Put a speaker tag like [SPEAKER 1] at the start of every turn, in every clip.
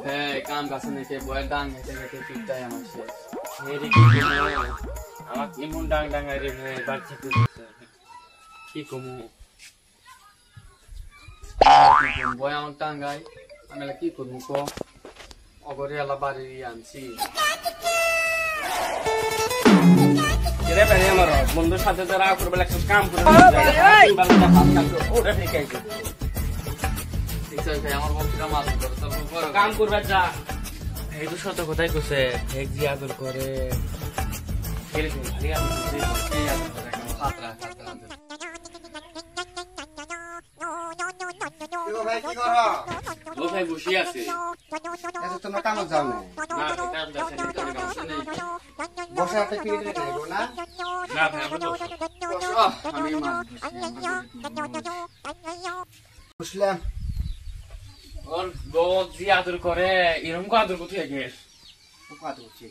[SPEAKER 1] হ্যাঁ কাম কাছে নেই বয়ের ডাং হেঁটে হেঁটে পিঠটাই আমার শেষ।
[SPEAKER 2] আমার এমন ডাং ডাঙাই রে ভাই বাড়ছে কি কমু
[SPEAKER 1] বয় আমার টাঙ্গাই আমি কি করবো ক অগরে এলা বাড়ি আনছি
[SPEAKER 2] রে ভাই আমার বন্ধুর সাথে তো রাগ করবে একটা কাম করে ওটা ঠিক আছে
[SPEAKER 1] আমার বন্ধুরা মাছ ধরে তারপর
[SPEAKER 2] কাম করবে যা এই তো সত কোথায় কইছে এক জি আদর করে এরকম ভারী আদর করছে এই আদর করে
[SPEAKER 1] খাতরা খাতরা
[SPEAKER 3] ভাই কি করো?
[SPEAKER 1] ও ভাই বসে আছে
[SPEAKER 3] এত তোমরা কামত যাও না
[SPEAKER 2] না কাম যাচ্ছে
[SPEAKER 3] বসে একটা পিরিয়ড রেখে দেবো না
[SPEAKER 2] না ভাই আমরা
[SPEAKER 1] আমি
[SPEAKER 3] বুঝলাম
[SPEAKER 2] ওর গো জি আদর করে এরকম কো আদর কোথায় গেছ
[SPEAKER 3] উপাত হচ্ছে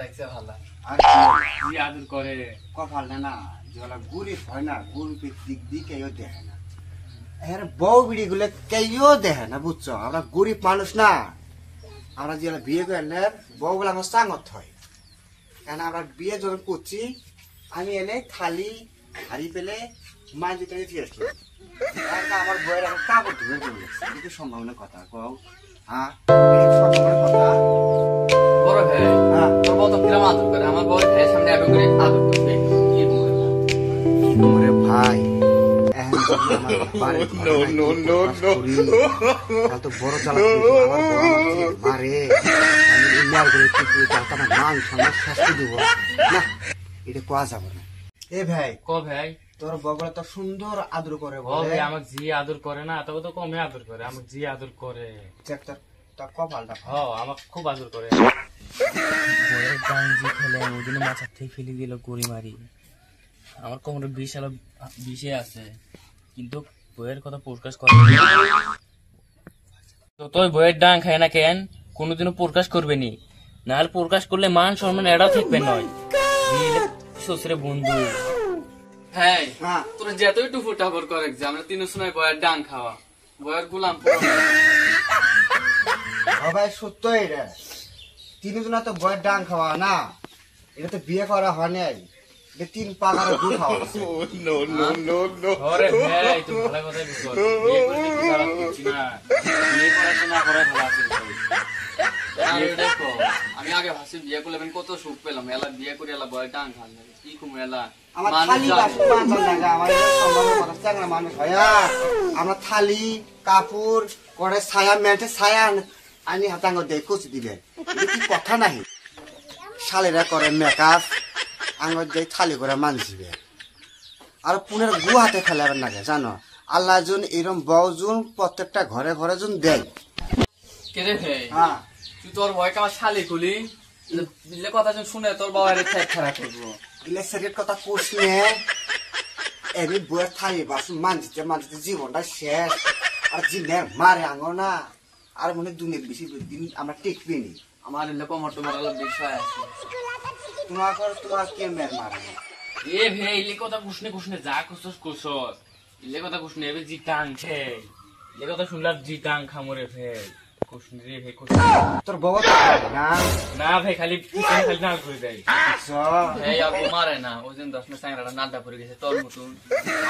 [SPEAKER 1] দেখছে ভালো
[SPEAKER 3] আর
[SPEAKER 2] জি আদর করে
[SPEAKER 3] কপালটা না যেগুলা গরিব হয় না গরিবের দিক দিয়ে কেউ দেখে না এর বউ বিড়ি গুলো কেউ দেখে না বুঝছো আমরা গরিব মানুষ না আমরা যেগুলা বিয়ে করলে বউ গুলো আমার সাঙত হয় কেন আমরা বিয়ে যখন করছি আমি এনে খালি হারি পেলে মাঝে টাকে ফিরে আসলাম আমার বইয়ের এখন কাপড় ধুয়ে পড়ে এটা সম্ভাবনা কথা কও হ্যাঁ সম্ভাবনা কথা
[SPEAKER 1] বড় ভাই
[SPEAKER 3] হ্যাঁ
[SPEAKER 1] তোর বউ তো কিরম আদর করে আমার বউ ভাইয়ের সামনে আদর করে আদর করবে কি
[SPEAKER 3] ওরে ভাই তো বড় চালা মারে মান সম্মান শাস্তি দিব না এটা কোয়া যাবে না এ ভাই
[SPEAKER 2] ক ভাই
[SPEAKER 3] তোর বগলে তো সুন্দর আদর করে
[SPEAKER 2] ও
[SPEAKER 3] বলে
[SPEAKER 2] ভাই আমাকে জি আদর করে না তবে তো কমে আদর করে আমাকে জি আদর করে
[SPEAKER 3] চেক তোর কপালটা
[SPEAKER 2] হ আমাকে খুব আদর করে বইয়ের গান জি খেলে ওদিনে মাথার থেকে ফেলে দিল গড়ি মারি আমার কোমরে 20 আছে কিন্তু বইয়ের কথা প্রকাশ করে তো তুই বইয়ের ডাং খায় না কেন কোনোদিনও প্রকাশ করবে নি নাহলে প্রকাশ করলে মান সম্মান এটাও থাকবে নয় শ্বশুরে বন্ধু
[SPEAKER 1] হ্যাঁ
[SPEAKER 3] হ্যাঁ
[SPEAKER 1] তোর যেতই টুফু টাফর করে যে আমরা তিন সময় বয়ের ডাং খাওয়া বয়ের গুলাম পুরো
[SPEAKER 3] ও ভাই সত্য এটা তিনজনা তো বয়ের ডাং খাওয়া না এটা তো বিয়ে করা হয় নাই এটা 3 পাকার দুধ খাওয়া
[SPEAKER 2] ওরে ভাই তুই ভালো কথাই বুঝছ বিয়ে করতে কি খারাপ করছি না বিয়ে করাতে না করে ভালো আছে
[SPEAKER 1] দেখো আমি আগে ভাবছি বিয়ে করলে কত সুখ পেলাম এলা বিয়ে করে এলা বয়ের ডাং খান কি কুমু এলা
[SPEAKER 3] আমার থালি বাসন লাগা আমার সম্ভাবনা কথা চাংলা মানুষ হয় আমরা থালি কাপড় করে ছায়া মেটে ছায়া আনি হাতাঙ্গ দেয় কুচি দিবেন কি কথা নাই শালেরা করে মেকআপ আঙুর দিয়ে থালি করে মানছিবে আর পুনের গু হাতে ফেলাবেন না জানো আল্লাহ জুন এরম বউ জুন প্রত্যেকটা ঘরে ঘরে জুন দেয়
[SPEAKER 1] কেড়ে ভাই
[SPEAKER 3] হ্যাঁ
[SPEAKER 1] তুই তোর ভয়কে আমার শালি খুলি দিলে কথা শুনে তোর বাবার খারাপ করবো
[SPEAKER 3] ইলেকট্রিক কথা কোষ নে এমনি বইয়ের থালি বাসন মানজিতে জীবনটা শেষ আর জিনে মারে আঙো না আর মনে দুনিয়ার বেশি দিন আমরা টিকবি নি
[SPEAKER 1] আমার এলে কমর টমর আলাদা বিষয় আছে
[SPEAKER 3] তোমার কে মের মারে
[SPEAKER 2] এ ভাই ইলে কথা কুছনে যা কুছস ইলে কথা কুছনে এবে জি টাং খে ইলে কথা শুনলাম জি টাং খামরে ভাই কুছনে রে ভাই কুছনে
[SPEAKER 3] তোর বাবা না
[SPEAKER 2] না ভাই খালি নাল করে দেয়
[SPEAKER 1] এই আর মারে না ওই দিন 10 মিনিট সাংরাটা নাড্ডা পড়ে গেছে তোর মতন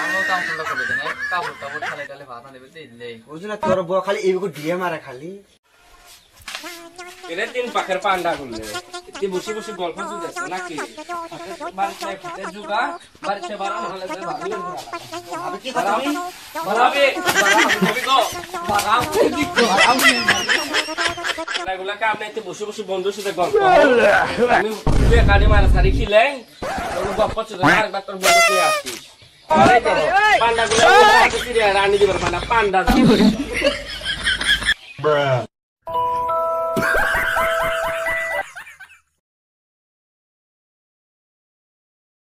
[SPEAKER 1] আমিও কাম করতে করে দেন কাপড় টাপড় খালে ভাত না দেবে দিলে
[SPEAKER 3] ওই জন্য তোর বউ খালি এইগুলো দিয়ে মারে খালি
[SPEAKER 2] এরে 3 পাখের পান্ডা গুলো তুই বসে বসে গল্প শুনছিস নাকি বাড়িতে খেতে জুগা বাড়িতে বাড়া হলে ভালো
[SPEAKER 3] আমি কি কথা আমি
[SPEAKER 2] বাড়াবে বাড়াবে গো বাড়াও এগুলা কাম নাই বসে বসে বন্ধুর সাথে গল্প আমি তুই গাড়ি মারা সারি খিলে গপ্প চলে আর ডাক্তার বন্ধু কে আসিস আরে পান্ডা গুলো রানী দিবার পান্ডা